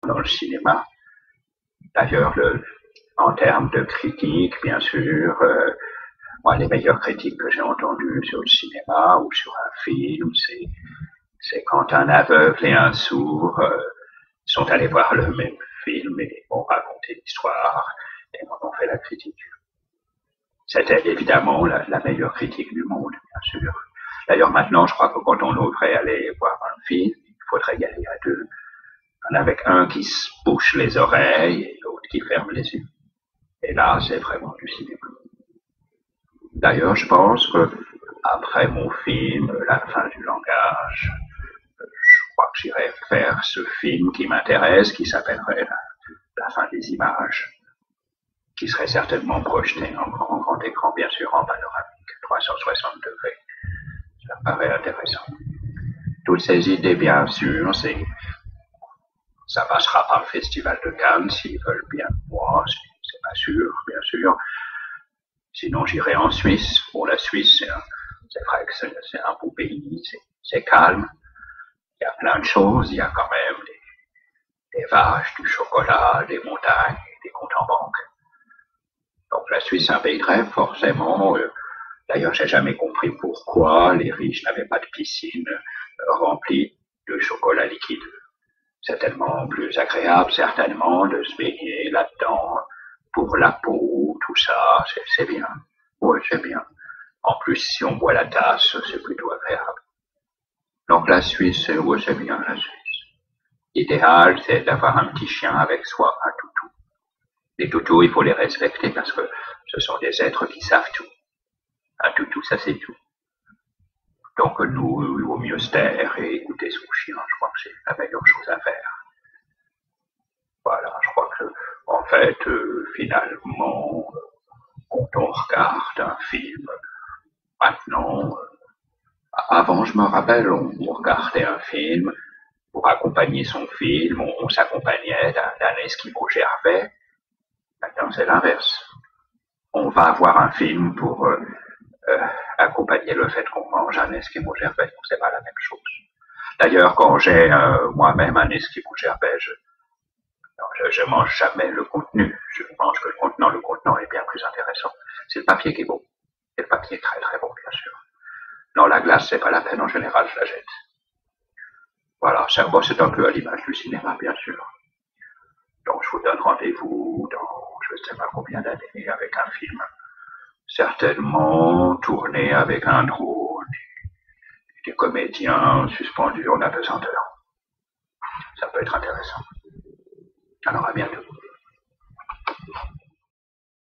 dans le cinéma. D'ailleurs, en termes de critique, bien sûr, moi, les meilleures critiques que j'ai entendues sur le cinéma ou sur un film, c'est quand un aveugle et un sourd sont allés voir le même film et ont raconté l'histoire et m'en ont fait la critique. C'était évidemment la meilleure critique du monde, bien sûr. D'ailleurs, maintenant, je crois que quand on devrait aller voir un film, il faudrait y aller à deux. Avec un qui se bouche les oreilles et l'autre qui ferme les yeux. Et là, c'est vraiment du cinéma. D'ailleurs, je pense que après mon film, La fin du langage, je crois que j'irai faire ce film qui m'intéresse, qui s'appellerait la fin des images, qui serait certainement projeté en grand écran, bien sûr, en panoramique, 360 degrés. Ça me paraît intéressant. Toutes ces idées, bien sûr, ça passera par le Festival de Cannes, s'ils veulent bien moi, c'est pas sûr, bien sûr. Sinon, j'irai en Suisse. Bon, la Suisse, c'est vrai que c'est un beau pays, c'est calme. Il y a plein de choses, il y a quand même des vaches, du chocolat, des montagnes, des comptes en banque. Donc la Suisse, c'est un pays de rêve, forcément. D'ailleurs, j'ai jamais compris pourquoi les riches n'avaient pas de piscine remplie de chocolat liquide. C'est tellement plus agréable, certainement, de se baigner là-dedans pour la peau, tout ça, c'est bien. Oui, c'est bien. En plus, si on boit la tasse, c'est plutôt agréable. Donc la Suisse, oui, c'est bien, la Suisse. L'idéal, c'est d'avoir un petit chien avec soi, un toutou. Les toutous, il faut les respecter parce que ce sont des êtres qui savent tout. Un toutou, ça c'est tout. Donc nous, il vaut mieux se taire et écouter son chien. Je crois que c'est la meilleure chose à faire. Voilà, je crois que, en fait, finalement, quand on regarde un film, maintenant, avant, je me rappelle, on regardait un film, pour accompagner son film, on s'accompagnait d'un Esquimau Gervais. Maintenant, c'est l'inverse. On va voir un film pour accompagner le fait qu'on mange un Esquimau Gervais. C'est pas la même chose. D'ailleurs, quand j'ai moi-même un Esquimau Gervais, je mange jamais le contenu. Je mange que le contenant. Le contenant est bien plus intéressant. C'est le papier qui est beau. Et le papier est très très bon, bien sûr. Non, la glace, c'est pas la peine. En général, je la jette. Voilà, c'est un peu à l'image du cinéma, bien sûr. Donc, je vous donne rendez-vous dans je ne sais pas combien d'années avec un film. Certainement tourné avec un drone, des comédiens suspendus en apesanteur. Ça peut être intéressant. Alors, à bientôt.